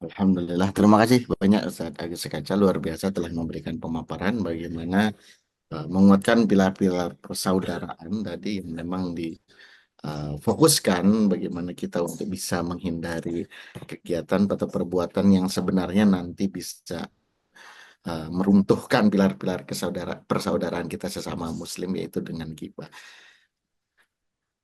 Alhamdulillah, terima kasih banyak Ustadz Agus Sekaca, luar biasa telah memberikan pemaparan bagaimana menguatkan pilar-pilar persaudaraan tadi yang memang difokuskan bagaimana kita untuk bisa menghindari kegiatan atau perbuatan yang sebenarnya nanti bisa meruntuhkan pilar-pilar persaudaraan kita sesama Muslim yaitu dengan ghibah.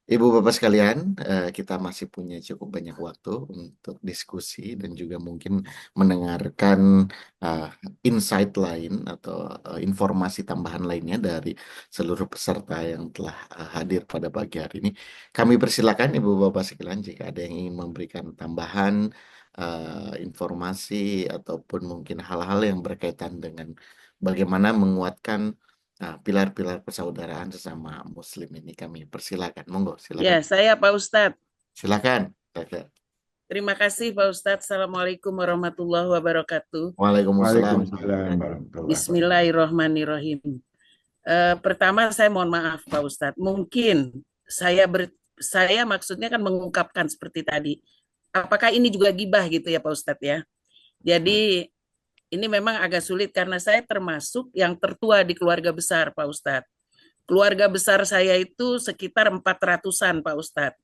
Ibu Bapak sekalian, kita masih punya cukup banyak waktu untuk diskusi dan juga mungkin mendengarkan eh, insight lain atau informasi tambahan lainnya dari seluruh peserta yang telah hadir pada pagi hari ini. Kami persilakan Ibu Bapak sekalian jika ada yang ingin memberikan tambahan informasi ataupun mungkin hal-hal yang berkaitan dengan bagaimana menguatkan pilar-pilar persaudaraan sesama Muslim ini kami persilakan. Monggo, Ya, silakan. saya Pak Ustadz. Silakan. Silakan. Terima kasih Pak Ustadz. Assalamualaikum warahmatullahi wabarakatuh. Waalaikumsalam Waalaikumsalam warahmatullahi warahmatullahi wabarakatuh. Bismillahirrahmanirrahim. Pertama saya mohon maaf Pak Ustadz. Mungkin saya maksudnya kan mengungkapkan seperti tadi. Apakah ini juga gibah gitu ya Pak Ustadz ya? Jadi ini memang agak sulit karena saya termasuk yang tertua di keluarga besar Pak Ustadz. Keluarga besar saya itu sekitar 400-an Pak Ustadz.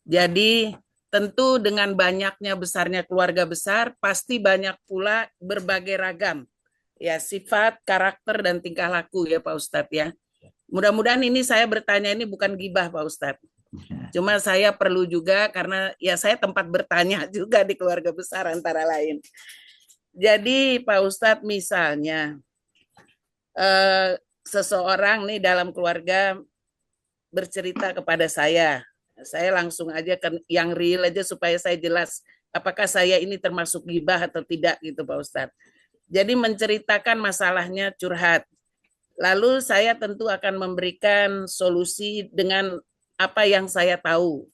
Jadi tentu dengan banyaknya besarnya keluarga besar, pasti banyak pula berbagai ragam ya sifat, karakter dan tingkah laku ya Pak Ustadz ya. Mudah-mudahan ini saya bertanya ini bukan gibah Pak Ustadz. Cuma saya perlu juga karena ya saya tempat bertanya juga di keluarga besar antara lain. Jadi Pak Ustadz misalnya seseorang nih dalam keluarga bercerita kepada saya langsung aja ke yang real aja supaya saya jelas apakah saya ini termasuk gibah atau tidak gitu Pak Ustadz. Jadi menceritakan masalahnya curhat. Lalu saya tentu akan memberikan solusi dengan apa yang saya tahu.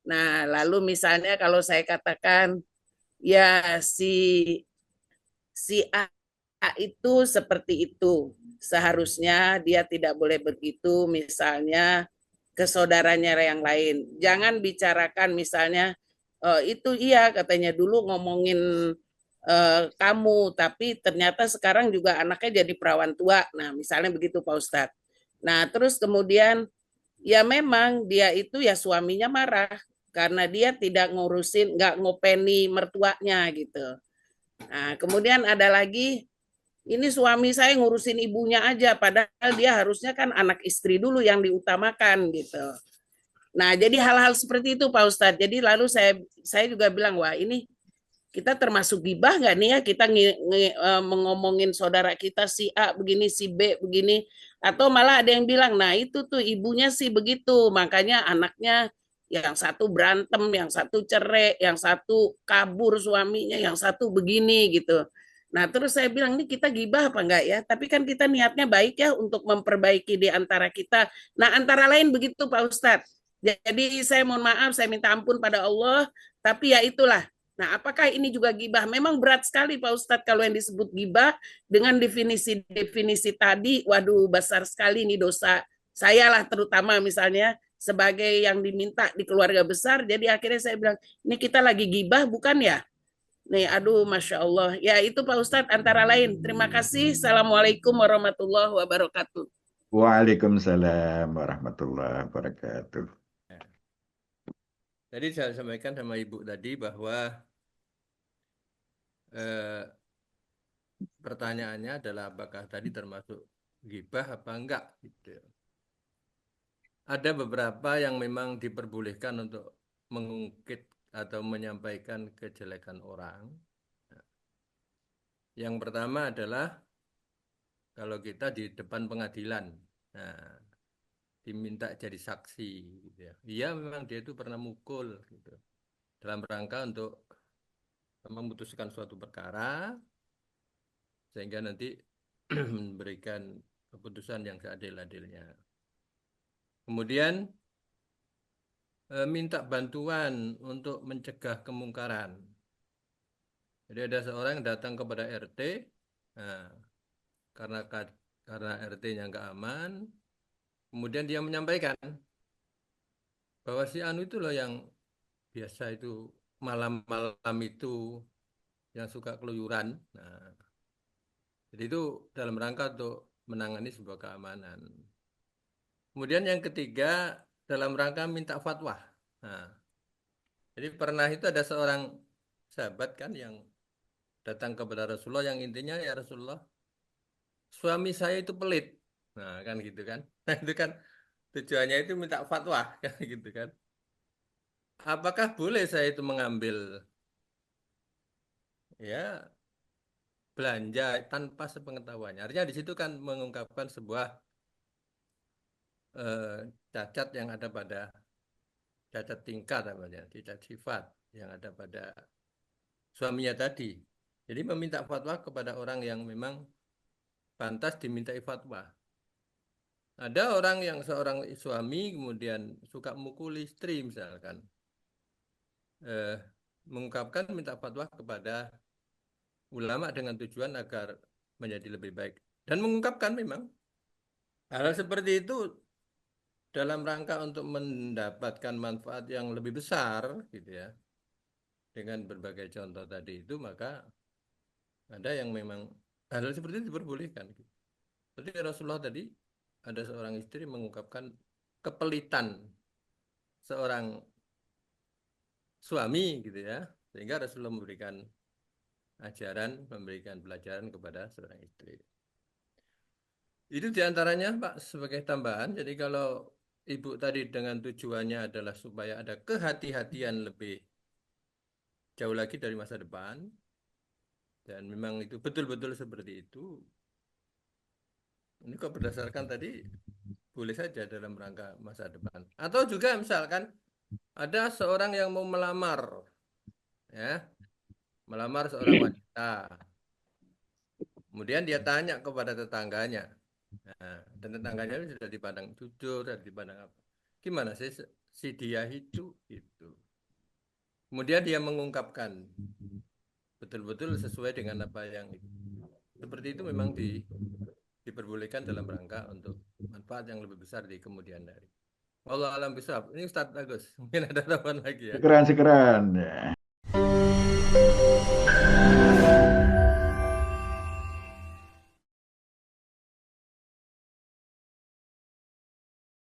Nah, lalu misalnya kalau saya katakan ya si A itu seperti itu. Seharusnya dia tidak boleh begitu misalnya ke saudaranya yang lain. Jangan bicarakan misalnya itu iya katanya dulu ngomongin kamu, tapi ternyata sekarang juga anaknya jadi perawan tua. Nah, misalnya begitu Pak Ustadz. Nah, terus kemudian ya memang dia itu ya suaminya marah karena dia tidak ngurusin, nggak ngopeni mertuanya gitu. Nah, kemudian ada lagi ini suami saya ngurusin ibunya aja, padahal dia harusnya kan anak istri dulu yang diutamakan gitu. Nah, jadi hal-hal seperti itu Pak Ustadz. Jadi lalu saya juga bilang, wah ini kita termasuk gibah nggak nih ya kita mengomongin saudara kita si A begini, si B begini. Atau malah ada yang bilang, nah itu tuh ibunya sih begitu, makanya anaknya yang satu berantem, yang satu cerai, yang satu kabur suaminya, yang satu begini gitu. Nah terus saya bilang, ini kita gibah apa enggak ya? Tapi kan kita niatnya baik ya untuk memperbaiki di antara kita. Nah antara lain begitu Pak Ustadz. Jadi saya mohon maaf, saya minta ampun pada Allah. Tapi ya itulah. Nah, apakah ini juga gibah? Memang berat sekali Pak Ustadz kalau yang disebut gibah dengan definisi-definisi tadi. Waduh, besar sekali ini dosa. Saya lah terutama misalnya sebagai yang diminta di keluarga besar. Jadi akhirnya saya bilang, ini kita lagi gibah bukan ya? Nih, aduh, Masya Allah. Ya, itu Pak Ustadz antara lain. Terima kasih. Assalamualaikum warahmatullahi wabarakatuh. Waalaikumsalam warahmatullahi wabarakatuh. Tadi saya sampaikan sama Ibu tadi bahwa eh, pertanyaannya adalah apakah tadi termasuk gibah apa enggak gitu. Ada beberapa yang memang diperbolehkan untuk mengungkit atau menyampaikan kejelekan orang. Yang pertama adalah kalau kita di depan pengadilan, nah, diminta jadi saksi, gitu ya. Iya memang dia itu pernah mukul, gitu. Dalam rangka untuk memutuskan suatu perkara, sehingga nanti memberikan keputusan yang seadil-adilnya. Kemudian minta bantuan untuk mencegah kemungkaran. Jadi ada seorang yang datang kepada RT, nah, karena karena RT-nya nggak aman, kemudian dia menyampaikan bahwa si Anu itu loh yang biasa itu malam-malam itu yang suka keluyuran. Nah, jadi itu dalam rangka untuk menangani sebuah keamanan. Kemudian yang ketiga dalam rangka minta fatwa. Nah, jadi pernah itu ada seorang sahabat kan yang datang kepada Rasulullah yang intinya ya Rasulullah, suami saya itu pelit. Nah, kan gitu kan. Nah, itu kan tujuannya itu minta fatwa kan gitu kan. Apakah boleh saya itu mengambil ya belanja tanpa sepengetahuannya? Artinya di situ kan mengungkapkan sebuah cacat yang ada pada cacat tingkah namanya, cacat sifat yang ada pada suaminya tadi. Jadi meminta fatwa kepada orang yang memang pantas dimintai fatwa. Ada orang yang seorang suami kemudian suka mukul istri misalkan, mengungkapkan minta fatwa kepada ulama dengan tujuan agar menjadi lebih baik. Dan mengungkapkan memang hal seperti itu dalam rangka untuk mendapatkan manfaat yang lebih besar, gitu ya. Dengan berbagai contoh tadi itu, maka ada yang memang hal seperti itu diperbolehkan. Seperti Rasulullah tadi, ada seorang istri mengungkapkan kepelitan seorang suami, gitu ya, sehingga Rasulullah memberikan ajaran, memberikan pelajaran kepada seorang istri. Itu diantaranya Pak sebagai tambahan. Jadi kalau Ibu tadi dengan tujuannya adalah supaya ada kehati-hatian lebih jauh lagi dari masa depan, dan memang itu betul-betul seperti itu, ini kok berdasarkan tadi boleh saja dalam rangka masa depan. Atau juga misalkan ada seorang yang mau melamar, ya, melamar seorang wanita. Kemudian dia tanya kepada tetangganya. Nah, dan tetangganya sudah dipandang jujur, sudah dipandang apa? Gimana sih si dia itu? Gitu. Kemudian dia mengungkapkan betul-betul sesuai dengan apa yang seperti itu memang diperbolehkan dalam rangka untuk manfaat yang lebih besar di kemudian hari. Wallahu alam bisawab. Ini Ustadz Agus, mungkin ada tambahan lagi ya. Sekeran, sekeran. Ya.